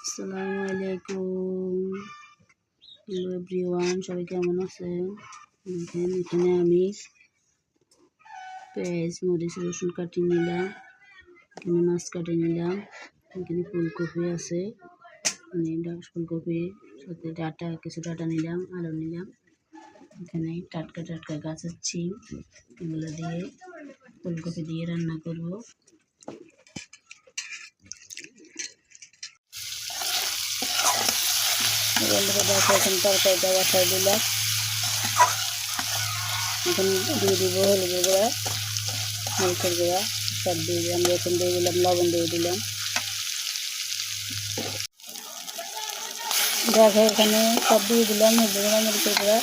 আসসালামু আলাইকুম। Hello everyone, সবাই কেমন আছেন? এখানে আমি পেঁয়াজ মরিচ রসুন কাটিয়ে নিলাম, এখানে মাছ কাটিয়ে নিলাম, এখানে ফুলকপি আছে, ফুলকপি সাথে কিছু ডাটা নিলাম, আলু নিলাম, এখানে টাটকা টাটকা গাছের শিম, এগুলো দিয়ে ফুলকপি দিয়ে রান্না করব। বন্ধুরা দেখো, এখন তরকারিটা বসাই দিলাম। এখন দিয়ে দিব হলুদ গুঁড়া, মরিচের গুঁড়া সব দিয়ে দিলাম, রসুন দিয়ে দিলাম, লবণ দিয়ে দিলাম। দেখো এখানে সব দিয়ে দিলাম, হলুদ গুঁড়া মরিচের গুঁড়া।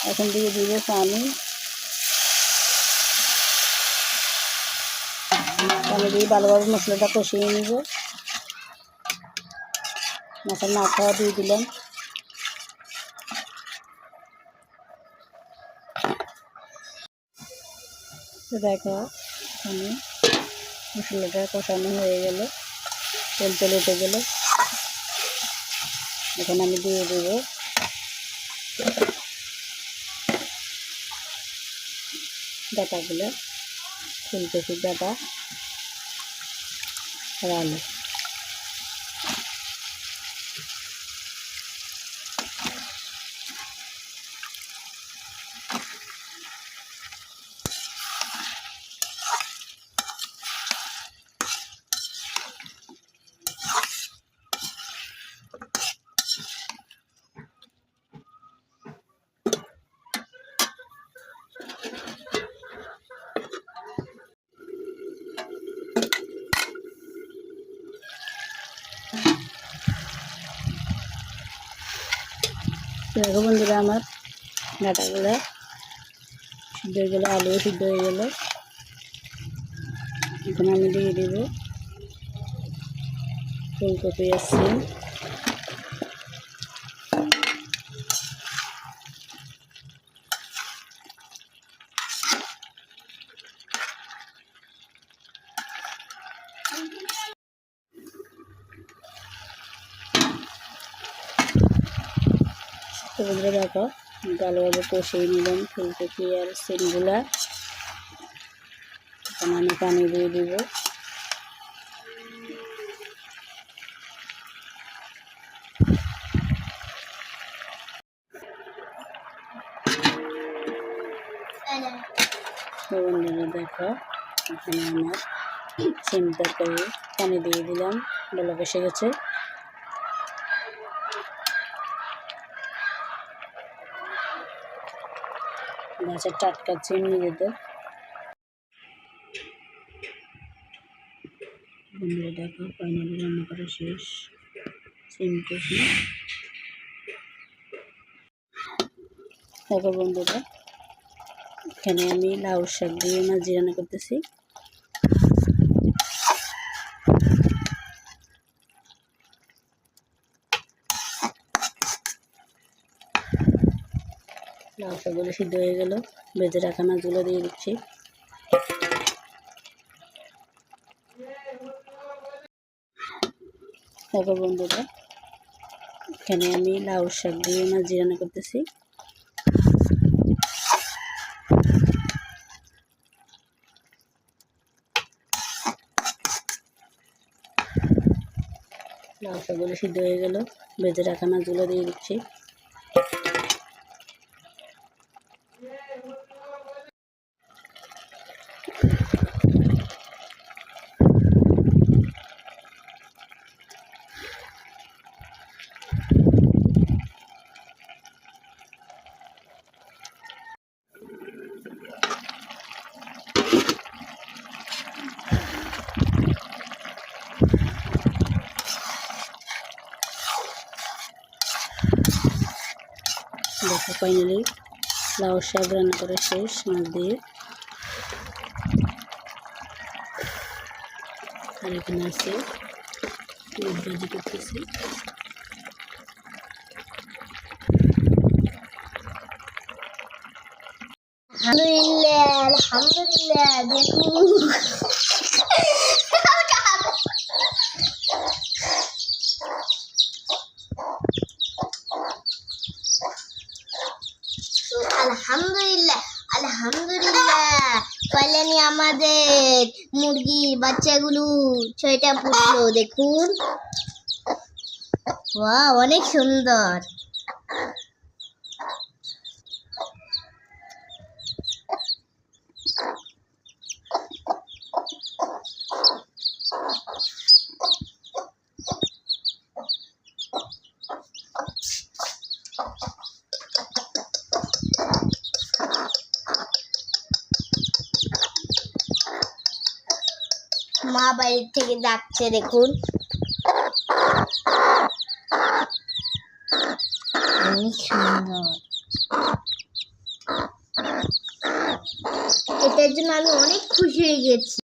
এখন দিয়ে দিব পানি দিয়ে ভালোভাবে মশলাটা কষিয়ে নিব। মাছের মাথাও দিয়ে দিলাম। দেখো এখানে মশলাটা কষানো হয়ে গেল, তেল চলে উঠে গেল। এখন আমি দিয়ে দেব ডাটাগুলো, ফুলকপির ডাটা আর আলু। দেখো বন্ধুরা, আমার ডাটাগুলো সিদ্ধ হয়ে গেলো, আলুও সিদ্ধ হয়ে গেল। এখন আমি দিয়ে দেব ফুলকপি আছে, বন্ধুরা দেখো ভালোভাবে কষিয়ে নিলাম ফুলকপি আর সিমগুলা। এখন আমি পানি দিয়ে দিব। বন্ধুরা দেখো এখানে আমার সিম তরকারি পানি দিয়ে দিলাম, বলক এসে গেছে। গাছের টাটকা সিম নিজেদের। বন্ধুরা দেখো ফাইনালি রান্না করা শেষ, সিম কষি। দেখো বন্ধুরা এখানে আমি লাউ শাক দিয়ে মাছ দিয়ে রান্না করতেছি। লাউ শাকগুলো সিদ্ধ হয়ে গেল, ভেজে রাখা মাছগুলো দিয়ে দিচ্ছি। দেখো বন্ধুরা এখানে আমি লাউ শাক দিয়ে মাছ দিয়ে রান্না করতেছি। লাউ শাকগুলো সিদ্ধ হয়ে গেল, ভেজে রাখা মাছগুলো দিয়ে দিচ্ছি। দেখো ফাইনালি লাউ শাক রান্না করা শেষ মাছ দিয়ে। আর এখানে আছে পেঁয়াজ ভাজি করতেছি। আলহামদুলিল্লাহ আলহামদুলিল্লাহ দেখুন আলহামদুলিল্লাহ আলহামদুলিল্লাহ। কল্যাণী আমাদের মুরগি বাচ্চাগুলো 6টা ফুটলো দেখুন। ওয়াও, অনেক সুন্দর। মা বাড়ির থেকে ডাকছে দেখুন। অনেক সুন্দর। এটার জন্য আমি অনেক খুশি হয়ে গেছি।